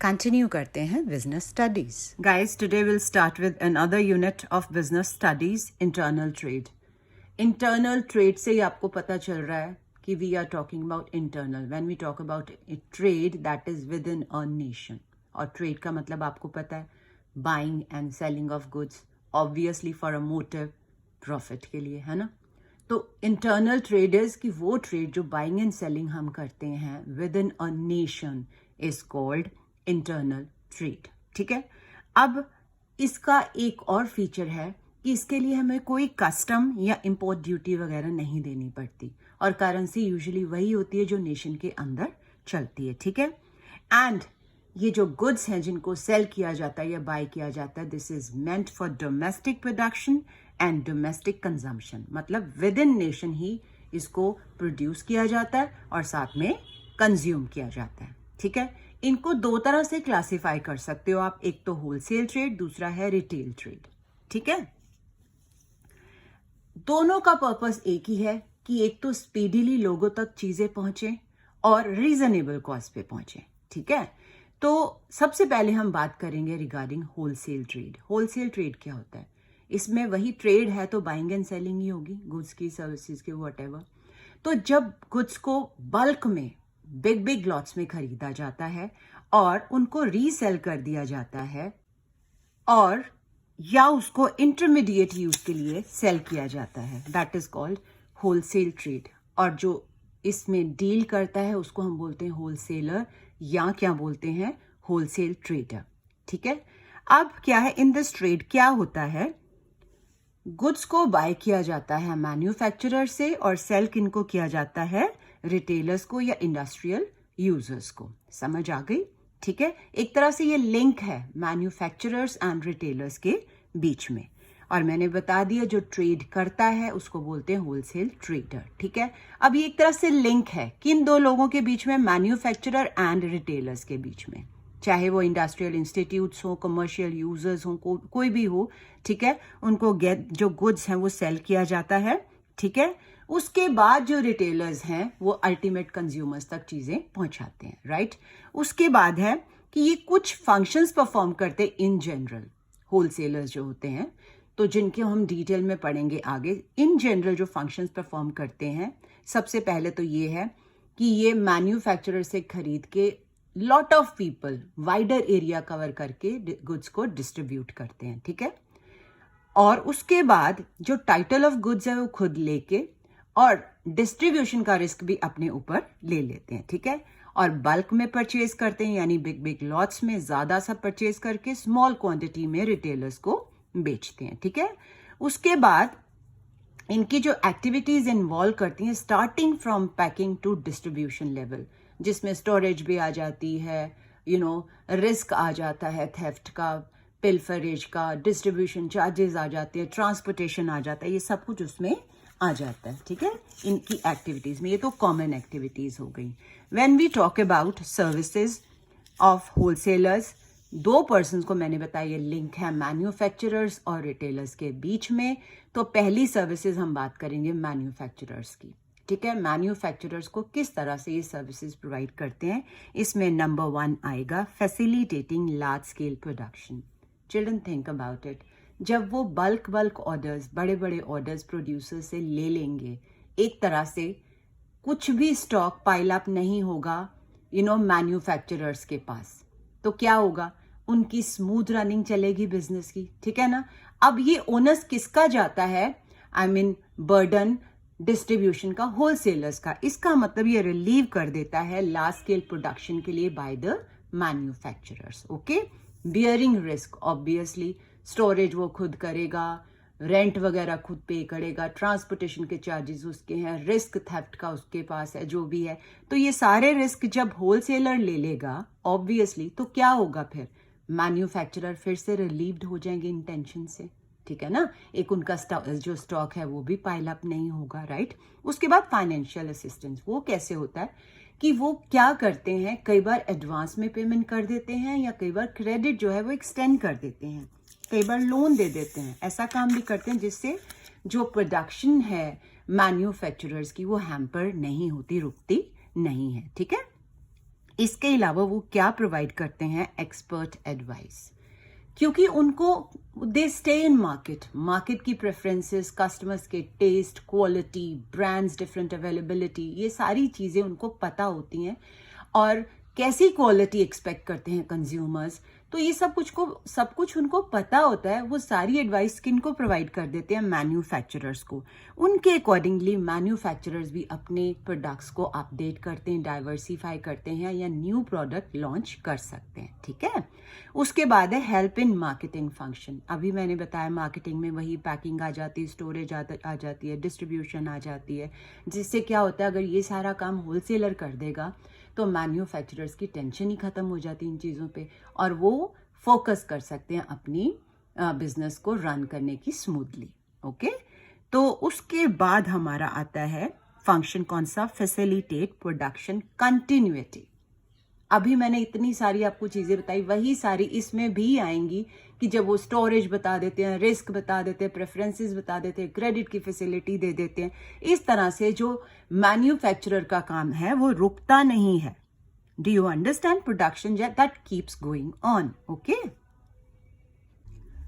Continue करते हैं business studies. Guys, today we'll start with another unit of business studies, internal trade. Internal trade से ही आपको पता चल रहा है कि we are talking about internal. When we talk about a trade that is within a nation. और trade का मतलब आपको पता है buying and selling of goods, obviously for a motive, profit के लिए, है ना? तो इंटरनल ट्रेड इज कि वो ट्रेड जो बाइंग एंड सेलिंग हम करते हैं with in a nation is called internal trade. ठीक है, अब इसका एक और फीचर है कि इसके लिए हमें कोई कस्टम या इंपोर्ट ड्यूटी वगैरह नहीं देनी पड़ती और करेंसी यूजुअली वही होती है जो नेशन के अंदर चलती है। ठीक है, एंड ये जो गुड्स हैं जिनको सेल किया जाता है या बाय किया जाता है, this is meant for domestic production and domestic consumption, मतलब विद इन नेशन ही इसको प्रोड्यूस किया जाता है और साथ में कंज्यूम किया जाता है। ठीक है, इनको दो तरह से क्लासिफाई कर सकते हो आप, एक तो होलसेल ट्रेड, दूसरा है रिटेल ट्रेड। ठीक है, दोनों का पर्पस एक ही है कि एक तो स्पीडीली लोगों तक चीजें पहुंचे और रीजनेबल कॉस्ट पे पहुंचे। ठीक है, तो सबसे पहले हम बात करेंगे regarding wholesale trade. Wholesale trade क्या होता है? इसमें वही ट्रेड है तो बाइंग एंड सेलिंग ही होगी, गुड्स की, सर्विसेज की, व्हाटएवर। तो जब गुड्स को बल्क में बिग बिग लॉट्स में खरीदा जाता है और उनको रीसेल कर दिया जाता है और या उसको इंटरमीडिएट यूज के लिए सेल किया जाता है, that is called wholesale trade. और जो इसमें डील करता है उसको हम बोलते हैं होलसेलर या क्या बोलते हैं, होलसेल ट्रेडर। ठीक है, अब क्या है इन दिस ट्रेड, क्या होता है, गुड्स को बाय किया जाता है मैन्युफैक्चरर से और सेल किनको किया जाता है, रिटेलर्स को या इंडस्ट्रियल यूजर्स को। समझ आ गई? ठीक है, एक तरह से ये लिंक है मैन्युफैक्चरर्स एंड रिटेलर्स के बीच में। और मैंने बता दिया जो ट्रेड करता है उसको बोलते हैं होलसेल ट्रेडर। ठीक है, अब ये एक तरह से लिंक है किन दो लोगों के बीच में, मैन्युफैक्चरर एंड रिटेलर्स के बीच में, चाहे वो इंडस्ट्रियल इंस्टीट्यूट्स हो, कमर्शियल यूजर्स हो, कोई भी हो। ठीक है, उनको जो गुड्स हैं वो सेल किया जाता है। ठीक है, उसके बाद जो रिटेलर्स हैं वो अल्टीमेट कंज्यूमर्स तक चीजें पहुंचाते हैं। राइट, उसके बाद है कि ये कुछ फंक्शंस परफॉर्म करते हैं इन जनरल, होलसेलर्स जो होते हैं, तो जिनके हम डिटेल में पढ़ेंगे आगे। इन जनरल जो फंक्शंस परफॉर्म करते हैं, सबसे पहले तो ये है कि ये मैन्युफैक्चरर से खरीद के lot of people wider area cover करके गुड्स को डिस्ट्रीब्यूट करते हैं। ठीक है, और उसके बाद जो टाइटल ऑफ गुड्स है वो खुद लेके और डिस्ट्रीब्यूशन का रिस्क भी अपने ऊपर ले लेते हैं। ठीक है, और बल्क में परचेज करते हैं, यानी बिग बिग लॉट्स में ज्यादा सा परचेज करके स्मॉल क्वांटिटी में रिटेलर्स को बेचते हैं। ठीक है, उसके बाद इनकी जो एक्टिविटीज इन्वॉल्व करती हैं starting from packing to distribution level, जिसमें स्टोरेज भी आ जाती है, रिस्क आ जाता है, थेफ्ट का, पिलफरेज का, डिस्ट्रीब्यूशन चार्जेस आ जाते हैं, ट्रांसपोर्टेशन आ जाता है, ये सब कुछ उसमें आ जाता है। ठीक है, इनकी एक्टिविटीज में, ये तो कॉमन एक्टिविटीज हो गई। When we talk about services of wholesalers, दो पर्सन को मैंने बताया ये लिंक है मैन्युफैक्चरर्स और रिटेलर्स के बीच में। तो पहली सर्विसेज हम बात करेंगे मैन्युफैक्चरर्स की। ठीक है, मैन्युफैक्चरर्स को किस तरह से ये सर्विसेज प्रोवाइड करते हैं, इसमें नंबर 1 आएगा facilitating large scale production. Children think about it, जब वो बल्क ऑर्डर्स, बड़े बड़े ऑर्डर्स प्रोड्यूसर से ले लेंगे, एक तरह से कुछ भी स्टॉक पाइल अप नहीं होगा मैन्युफैक्चरर्स के पास, तो क्या होगा, उनकी स्मूथ रनिंग चलेगी बिजनेस की। ठीक है ना, अब ये ओनर्स किसका जाता है, आई मीन बर्डन डिस्ट्रीब्यूशन का, होलसेलर्स का। इसका मतलब ये रिलीव कर देता है लार्ज स्केल प्रोडक्शन के लिए by the manufacturers. Okay, bearing risk, obviously storage वो खुद करेगा, रेंट वगैरह खुद पे करेगा, ट्रांसपोर्टेशन के चार्जेस उसके हैं, रिस्क थेफ्ट का उसके पास है, जो भी है। तो ये सारे रिस्क जब होलसेलर ले लेगा ऑब्वियसली, तो क्या होगा फिर, मैन्युफैक्चरर फिर से रिलीव्ड हो जाएंगे इन टेंशन से। ठीक है ना, एक उनका जो स्टॉक है वो भी पाइल अप नहीं होगा। राइट, उसके बाद फाइनेंशियल असिस्टेंस, वो कैसे होता है कि वो क्या करते हैं, कई बार एडवांस में पेमेंट कर देते हैं या कई बार क्रेडिट जो है वो एक्सटेंड कर देते हैं, कई बार लोन दे देते हैं, ऐसा काम भी करते हैं जिससे जो प्रोडक्शन है मैन्युफैक्चरर्स की वो हैम्पर नहीं होती, रुकती नहीं है। ठीक है, इसके अलावा वो क्या प्रोवाइड करते हैं? एक्सपर्ट एडवाइस, क्योंकि उनको दे स्टे इन मार्केट की प्रेफरेंसेस, कस्टमर्स के taste, quality, brands, different availability, ये सारी चीज़ें उनको पता होती हैं और कैसी क्वालिटी एक्सपेक्ट करते हैं कंज्यूमर्स। तो ये सब कुछ उनको पता होता है। वो सारी एडवाइस किनको प्रोवाइड कर देते हैं? मैन्युफैक्चरर्स को। उनके अकॉर्डिंगली मैन्युफैक्चरर्स भी अपने प्रोडक्ट्स को अपडेट करते हैं, डाइवर्सिफाई करते हैं या न्यू प्रोडक्ट लॉन्च कर सकते हैं। ठीक है। उसके बाद है हेल्प इन मार्केटिंग फंक्शन। अभी मैंने बताया मार्केटिंग में वही पैकिंग आ जाती है, स्टोरेज आ जाती है, डिस्ट्रीब्यूशन आ जाती है, जिससे क्या होता है, अगर ये सारा काम होलसेलर कर देगा तो मैन्युफैक्चरर्स की टेंशन ही खत्म हो जाती है इन चीज़ों पे और वो फोकस कर सकते हैं अपनी बिजनेस को रन करने की स्मूथली। ओके, तो उसके बाद हमारा आता है फंक्शन कौन सा? Facilitate production continuity. अभी मैंने इतनी सारी आपको चीजें बताई, वही सारी इसमें भी आएंगी कि जब वो स्टोरेज बता देते हैं, रिस्क बता देते हैं, प्रेफरेंसेस बता देते हैं, क्रेडिट की फैसिलिटी दे देते हैं। इस तरह से जो मैन्युफैक्चरर का काम है वो रुकता नहीं है। Do you understand? Production that keeps going on. Okay,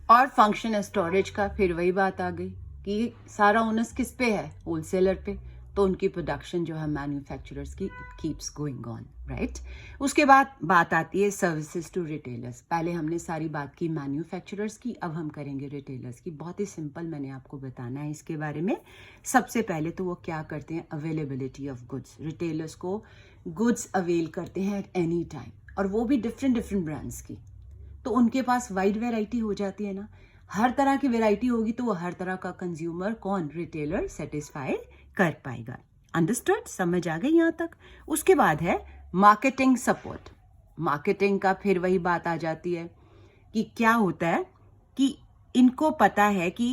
और फंक्शन है स्टोरेज का। फिर वही बात आ गई कि सारा ओनस किस पे है? होलसेलर पे। तो उनकी प्रोडक्शन जो है मैन्युफैक्चरर्स की कीप्स गोइंग ऑन, राइट। उसके बाद बात आती है सर्विसेज टू रिटेलर्स। पहले हमने सारी बात की मैन्युफैक्चरर्स की, अब हम करेंगे रिटेलर्स की। बहुत ही सिंपल मैंने आपको बताना है इसके बारे में। सबसे पहले तो वो क्या करते हैं? Availability of goods. रिटेलर्स को गुड्स अवेल करते हैं एट एनी टाइम, और वो भी डिफरेंट ब्रांड्स की। तो उनके पास वाइड वैरायटी हो जाती है ना। हर तरह की वैरायटी होगी तो वो हर तरह का कंज्यूमर कौन? रिटेलर सेटिस्फाई कर पाएगा। अंडरस्टूड? समझ आ गई यहां तक? उसके बाद है मार्केटिंग सपोर्ट। मार्केटिंग का फिर वही बात आ जाती है कि क्या होता है कि इनको पता है कि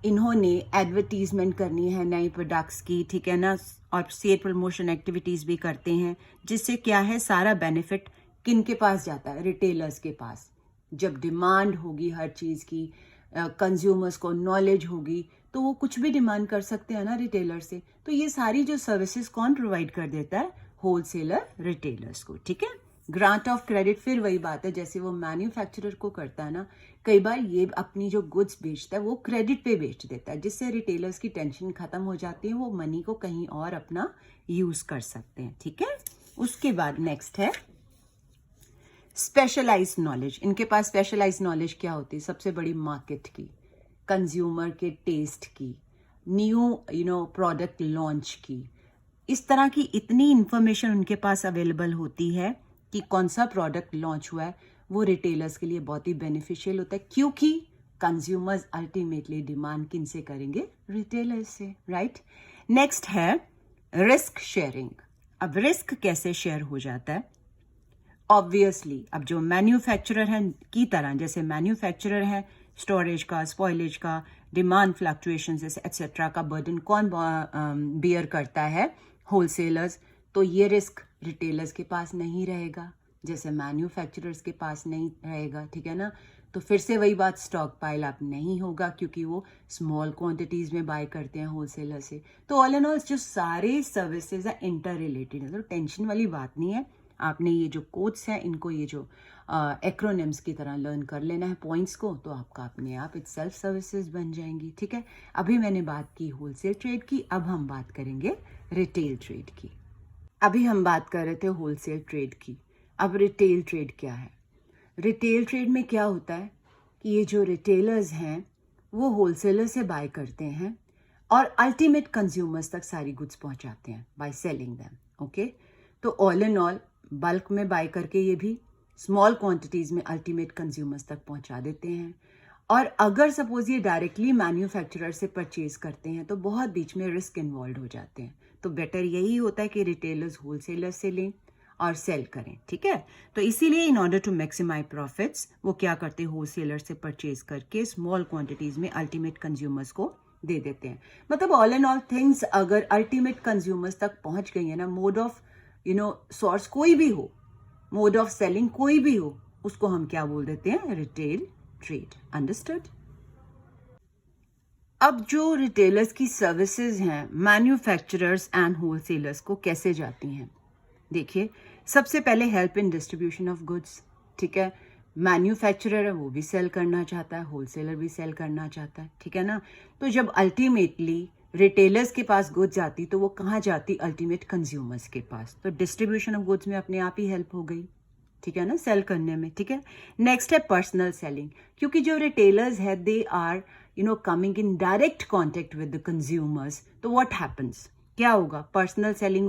इन्होंने एडवर्टीजमेंट करनी है नए प्रोडक्ट्स की, ठीक है ना, और सेल प्रमोशन एक्टिविटीज भी करते हैं, जिससे क्या है सारा बेनिफिट किन के पास जाता है? रिटेलर्स के पास। जब डिमांड होगी हर चीज की, कंज्यूमर्स को नॉलेज होगी, तो वो कुछ भी डिमांड कर सकते हैं ना रिटेलर से। तो ये सारी जो सर्विसेज कौन प्रोवाइड कर देता है? होलसेलर रिटेलर्स को। ठीक है। ग्रांट ऑफ क्रेडिट फिर वही बात है जैसे वो मैन्युफैक्चरर को करता है ना। कई बार ये अपनी जो गुड्स बेचता है वो क्रेडिट पे बेच देता है, जिससे रिटेलर्स की टेंशन खत्म हो जाती है, वो मनी को कहीं और अपना यूज कर सकते हैं। ठीक है। उसके बाद नेक्स्ट है स्पेशलाइज्ड नॉलेज। इनके पास स्पेशलाइज्ड नॉलेज क्या होती है? सबसे बड़ी मार्केट की, कंज्यूमर के टेस्ट की, न्यू प्रोडक्ट लॉन्च की, इस तरह की इतनी इंफॉर्मेशन उनके पास अवेलेबल होती है कि कौन सा प्रोडक्ट लॉन्च हुआ है वो रिटेलर्स के लिए बहुत ही बेनिफिशियल होता है, क्योंकि कंज्यूमर्स अल्टीमेटली डिमांड किन से करेंगे? रिटेलर्स से, राइट। नेक्स्ट है रिस्क शेयरिंग। अब रिस्क कैसे शेयर हो जाता है? ऑब्वियसली अब जो मैन्युफैक्चरर है की तरह, जैसे मैन्युफैक्चरर है, स्टोरेज का, स्पॉइलेज का, डिमांड फ्लक्चुएशन एक्सेट्रा का बर्डन कौन बियर करता है? होलसेलर्स। तो ये रिस्क रिटेलर्स के पास नहीं रहेगा, जैसे मैन्युफैक्चरर्स के पास नहीं रहेगा। ठीक है ना। तो फिर से वही बात, स्टॉक पाइल अप नहीं होगा क्योंकि वो स्मॉल क्वांटिटीज में बाय करते हैं होलसेलर से। तो ऑल एंड ऑल जो सारे सर्विसेज है इंटर रिलेटेड है, तो टेंशन वाली बात नहीं है। आपने ये जो कोड्स हैं इनको ये जो एक्रोनिम्स की तरह लर्न कर लेना है पॉइंट्स को, तो आपका अपने आप इट सेल्फ सर्विसेज बन जाएंगी। ठीक है। अभी मैंने बात की होलसेल ट्रेड की, अब हम बात करेंगे रिटेल ट्रेड की। अभी हम बात कर रहे थे होलसेल ट्रेड की, अब रिटेल ट्रेड क्या है? रिटेल ट्रेड में क्या होता है कि ये जो रिटेलर्स हैं वो होलसेलर से बाय करते हैं और अल्टीमेट कंज्यूमर्स तक सारी गुड्स पहुंचाते हैं बाय सेलिंग देम। ओके। तो ऑल एंड ऑल बल्क में बाय करके ये भी स्मॉल क्वांटिटीज में अल्टीमेट कंज्यूमर्स तक पहुंचा देते हैं। और अगर सपोज ये डायरेक्टली मैन्युफैक्चरर से परचेज करते हैं तो बहुत बीच में रिस्क इन्वॉल्व हो जाते हैं। तो बेटर यही होता है कि रिटेलर्स होलसेलर से लें और सेल करें। ठीक है। तो इसीलिए in order to maximize profits वो क्या करते हैं? होलसेलर से परचेज करके स्मॉल क्वांटिटीज में अल्टीमेट कंज्यूमर्स को दे देते हैं। मतलब ऑल एंड ऑल थिंग्स अगर अल्टीमेट कंज्यूमर्स तक पहुंच गई है ना, मोड ऑफ सोर्स कोई भी हो, मोड ऑफ सेलिंग कोई भी हो, उसको हम क्या बोल देते हैं? Retail trade. अंडरस्टूड? अब जो रिटेलर्स की सर्विसेज हैं मैन्युफैक्चरर्स एंड होलसेलर्स को कैसे जाती हैं? देखिए सबसे पहले help in distribution of goods, ठीक है। मैन्युफैक्चरर है वो भी सेल करना चाहता है, होलसेलर भी सेल करना चाहता है, ठीक है ना। तो जब अल्टीमेटली रिटेलर्स के पास गुड्स जाती तो वो कहाँ जाती, अल्टीमेट कंज्यूमर्स के पास। तो डिस्ट्रीब्यूशन ऑफ गुड्स में अपने आप ही हेल्प हो गई, ठीक है ना, सेल करने में, ठीक है। नेक्स्ट है पर्सनल सेलिंग, क्योंकि जो रिटेलर्स है they are coming in direct contact with the consumers, तो व्हाट हैपन्स, क्या होगा, पर्सनल सेलिंग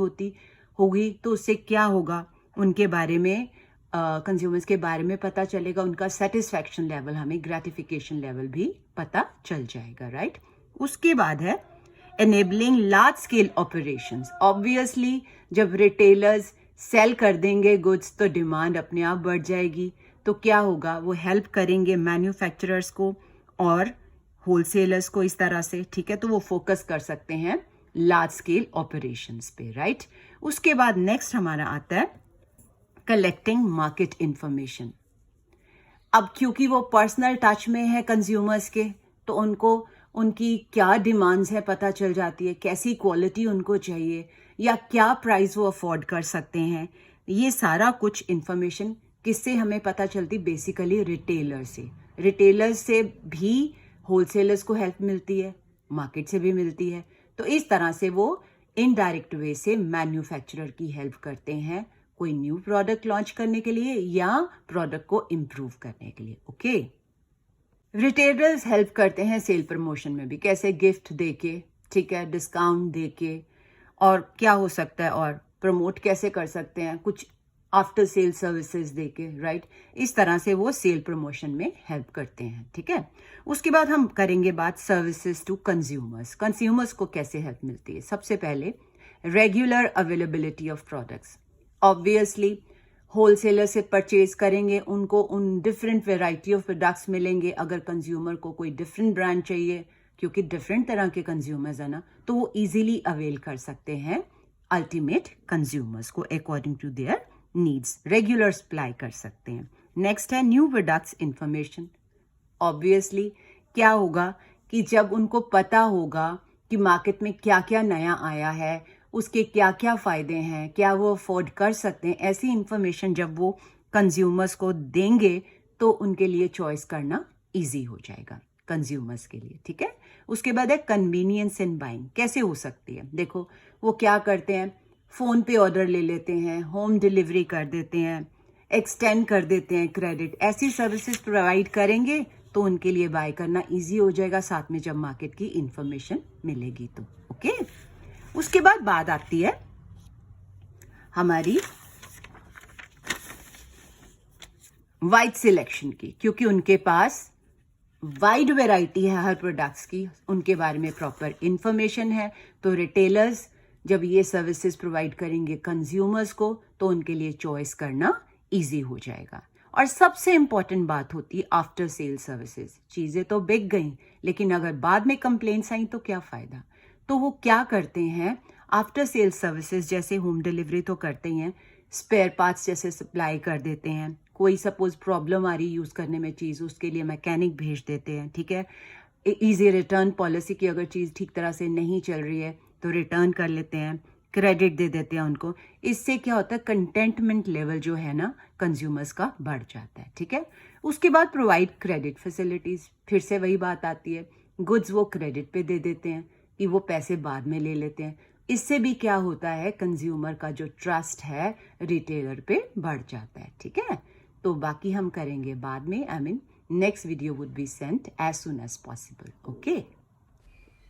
होगी तो उससे क्या होगा, उनके बारे में कंज्यूमर्स के बारे में पता चलेगा, उनका सेटिस्फैक्शन लेवल, हमें ग्रेटिफिकेशन लेवल भी पता चल जाएगा, राइट। उसके बाद है enabling large scale operations. Obviously जब रिटेलर्स सेल कर देंगे गुड्स तो डिमांड अपने आप बढ़ जाएगी, तो क्या होगा, वो हेल्प करेंगे मैन्युफैक्चरर्स को और होलसेलर्स को इस तरह से, ठीक है। तो वो फोकस कर सकते हैं लार्ज स्केल ऑपरेशंस पे, राइट। उसके बाद नेक्स्ट हमारा आता है कलेक्टिंग मार्केट इंफॉर्मेशन। अब क्योंकि वो पर्सनल टच में है कंज्यूमर्स के, तो उनको उनकी क्या डिमांड्स है पता चल जाती है, कैसी क्वालिटी उनको चाहिए या क्या प्राइस वो अफोर्ड कर सकते हैं। ये सारा कुछ इंफॉर्मेशन किससे हमें पता चलती, बेसिकली रिटेलर से। रिटेलर्स से भी होलसेलर्स को हेल्प मिलती है, मार्केट से भी मिलती है। तो इस तरह से वो इनडायरेक्ट वे से मैन्युफैक्चरर की हेल्प करते हैं कोई न्यू प्रोडक्ट लॉन्च करने के लिए या प्रोडक्ट को इम्प्रूव करने के लिए, ओके। रिटेलर्स हेल्प करते हैं सेल प्रमोशन में भी, कैसे, गिफ्ट देके, ठीक है, डिस्काउंट देके, और क्या हो सकता है, और प्रमोट कैसे कर सकते हैं, कुछ आफ्टर सेल सर्विसेज देके, राइट। इस तरह से वो सेल प्रमोशन में हेल्प करते हैं, ठीक है। उसके बाद हम करेंगे बात सर्विसेज टू कंज्यूमर्स। कंज्यूमर्स को कैसे हेल्प मिलती है, सबसे पहले regular availability of products. Obviously wholesaler से परचेज करेंगे, उनको उन डिफरेंट वेराइटी ऑफ प्रोडक्ट्स मिलेंगे। अगर कंज्यूमर को कोई डिफरेंट ब्रांड चाहिए, क्योंकि डिफरेंट तरह के कंज्यूमर्स है ना, तो वो इजीली अवेल कर सकते हैं अल्टीमेट कंज्यूमर्स को according to their needs, regular supply कर सकते हैं। नेक्स्ट है न्यू प्रोडक्ट्स इंफॉर्मेशन। ऑब्वियसली क्या होगा कि जब उनको पता होगा कि मार्केट में क्या क्या नया आया है, उसके क्या क्या फायदे हैं, क्या वो अफोर्ड कर सकते हैं, ऐसी इंफॉर्मेशन जब वो कंज्यूमर्स को देंगे तो उनके लिए चॉइस करना इजी हो जाएगा कंज्यूमर्स के लिए, ठीक है। उसके बाद है कन्वीनियंस इन बाइंग। कैसे हो सकती है, देखो वो क्या करते हैं, फोन पे ऑर्डर ले लेते हैं, होम डिलीवरी कर देते हैं, एक्सटेंड कर देते हैं क्रेडिट, ऐसी सर्विसेज प्रोवाइड करेंगे तो उनके लिए बाय करना इजी हो जाएगा, साथ में जब मार्केट की इंफॉर्मेशन मिलेगी तो, ओके। उसके बाद बात आती है हमारी वाइड सिलेक्शन की, क्योंकि उनके पास वाइड वैरायटी है हर प्रोडक्ट्स की, उनके बारे में प्रॉपर इंफॉर्मेशन है। तो रिटेलर्स जब ये सर्विसेज प्रोवाइड करेंगे कंज्यूमर्स को तो उनके लिए चॉइस करना इजी हो जाएगा। और सबसे इंपॉर्टेंट बात होती है आफ्टर सेल सर्विसेज। चीजें तो बिक गई, लेकिन अगर बाद में कंप्लेंट्स आई तो क्या फायदा। तो वो क्या करते हैं, आफ्टर सेल सर्विसेज जैसे होम डिलीवरी तो करते ही हैं, स्पेयर पार्ट्स जैसे सप्लाई कर देते हैं। कोई सपोज प्रॉब्लम आ रही यूज करने में चीज, उसके लिए मैकेनिक भेज देते हैं, ठीक है। इजी रिटर्न पॉलिसी की अगर चीज ठीक तरह से नहीं चल रही है तो रिटर्न कर लेते हैं, क्रेडिट दे देते हैं उनको। इससे क्या होता है, कंटेंटमेंट लेवल जो है ना कंज्यूमर्स का बढ़ जाता है, ठीक है। उसके बाद प्रोवाइड क्रेडिट फैसिलिटीज। फिर से वही बात आती है, गुड्स वो क्रेडिट पे दे देते हैं कि वो पैसे बाद में ले लेते हैं। इससे भी क्या होता है, कंज्यूमर का जो ट्रस्ट है रिटेलर पे बढ़ जाता है, ठीक है। तो बाकी हम करेंगे बाद में, I mean next video would be sent as soon as possible, okay.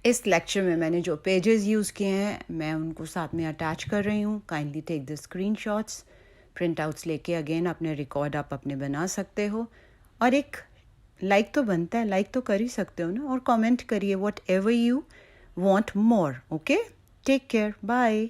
इस लेक्चर में मैंने जो पेजेस यूज़ किए हैं मैं उनको साथ में अटैच कर रही हूँ। Kindly take the screenshots, print outs लेके अगेन अपने रिकॉर्ड आप अपने बना सकते हो। और एक लाइक तो बनता है, लाइक तो कर ही सकते हो ना, और कमेंट करिए whatever you want more, okay. Take care, bye.